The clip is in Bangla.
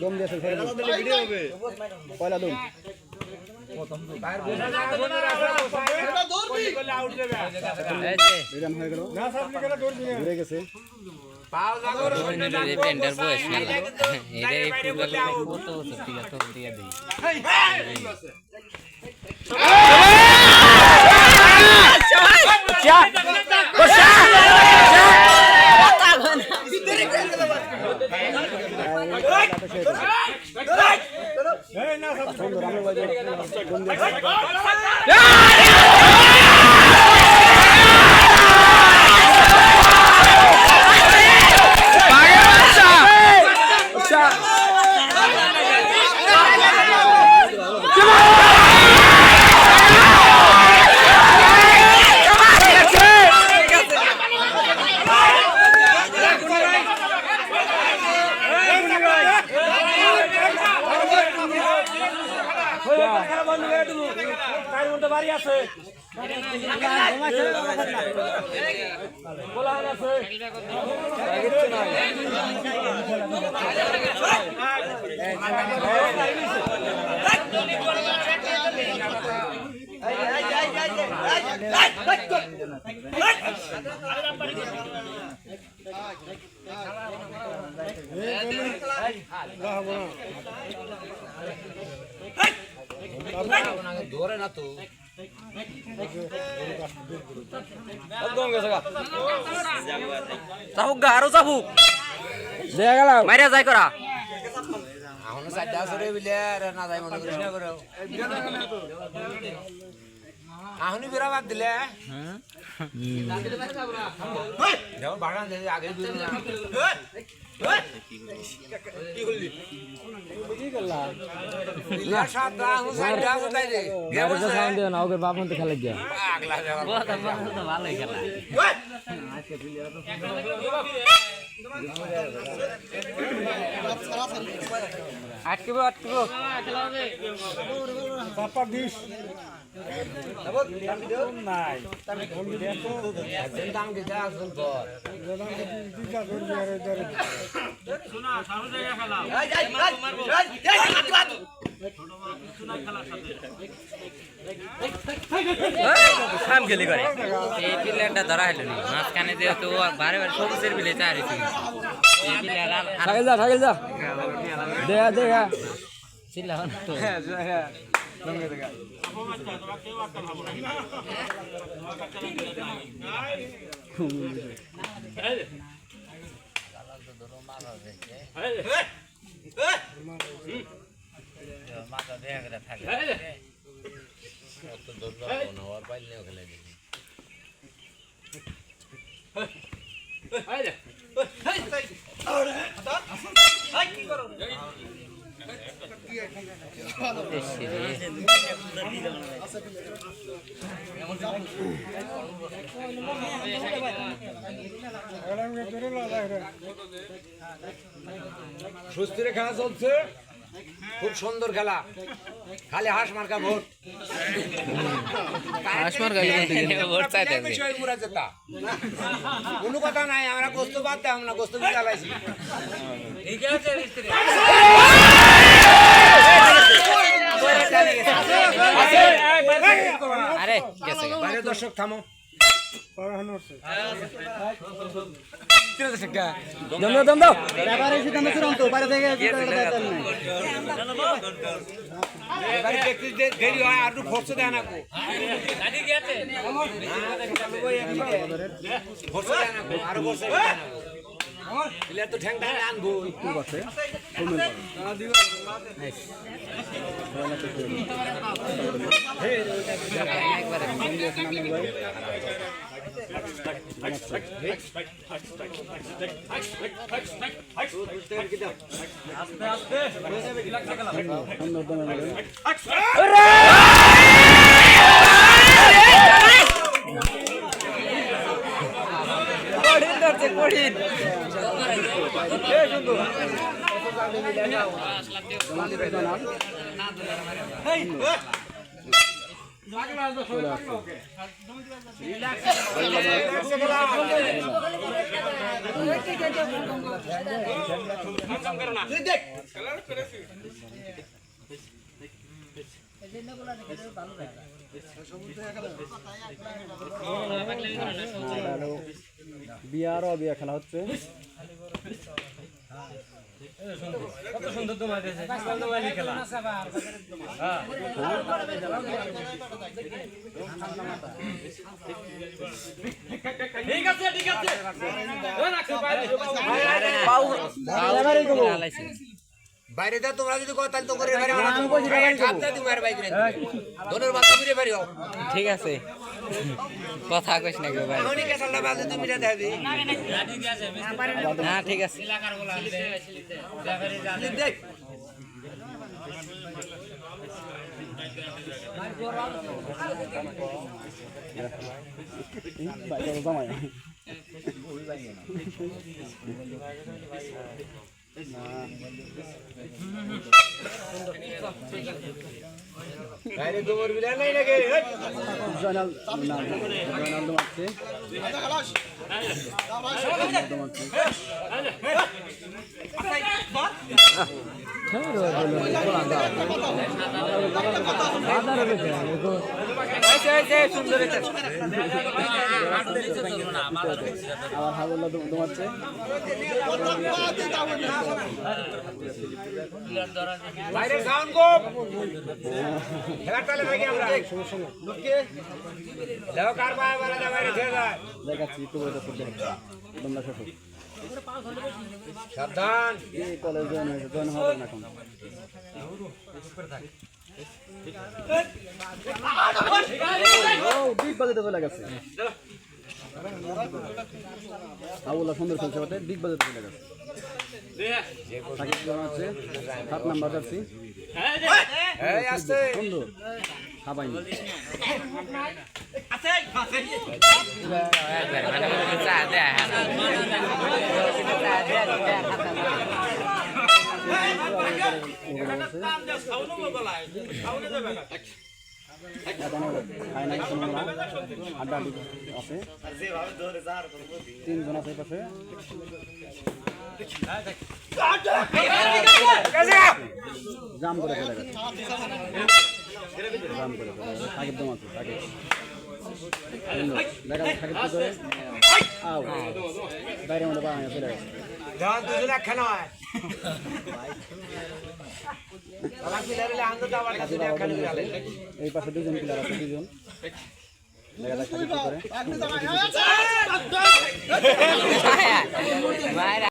দম দিয়ে ভিডিও হবে পয়লা দম ঘুরে গেছে ধরে না তো চাবুক গা আরো চাবুক দেখা গেল মারিয়া যাই করা এখন চারটা আসরে বিলে না যাই মনে করিস না করে এখনই বেড়া বাদ দিলে যেমন বাগান আগে আটকিব আটকিব নাই দাম দিতে আসুন তোর খাম খেলি করে এই প্লেয়ারটা ধরা হলো নি মাঝখানে যেহেতু বারে বারে সবুজের বিলে চারিছি এই প্লেয়ার থাকেল যা দেখা দেখা চিল্লা তো হ্যাঁ হ্যাঁ লঙ্গে দেখা মাথা দেখা করে থাকে তো দরকার না আর পাইলে খেলে দিই আরে আরে কি করো সুস্থির খেলা চলছে খুব সুন্দর খেলা খালি হাঁস মার্কা ভোট কোনো কথা নাই আমরা গোস্ত বাদ দেয় আমরা গোস্ত চালাইছি আরে বাইরে দর্শক থামো দেরি হয় আর খরচ দেয় না আরো খরচ তো ঠ্যাংটা আনবো সুন্দর দমে মারে কঠিন ধরছে কঠিন বিয়ার বিয়া খেলা হচ্ছে কত সুন্দর তোমার দেশে খেলা ঠিক আছে ঠিক আছে বাইরে দা তোমরা যদি কো তাহলে তো করে বাইরে আপনি তোমার বাইক রে দোনের বাচ্চা মিরে বাইরে ঠিক আছে কথা কইস না গো ভাই অনেক সালটা বাজে তুমি রে দেবি না ঠিক আছে দেখ বাইরে জামাই বাইরে তোমার বিলা নাই লাগে জয়নাল না জয়নাল মারছে সুন্দর আবার হাগুল্লা দমাচ্ছে বাইরে সাউন্ড কম খেলা চলে থাকি আমরা লুকিয়ে দেখো কার বাইরে ছেড়ে যায় দেখাচ্ছি একটু বলে তোমরা শেষ সাবধান এই কলেজ জয়েন হয়েছে জয়েন হবে না এখন বিগ বাজেটে চলে গেছে আবুল্লাহ সুন্দর খেলছে বটে বিগ বাজেটে চলে গেছে সাকিব আছে 7 নাম্বার যাচ্ছি এই আসছে সুন্দর হাবাই আড্ডা আছে 3 জন আছে পাশে জাম করে চলে গেছে জাম করে সাকিব দম আছে সাকিব দেখা সাকিব করে আও বাইরে মধ্যে বাঙালি চলে গেছে ধান দুজন একখানা হয় এই পাশে দুজন প্লেয়ার আছে দুজন দেখা যাক সাকিব করে ভাই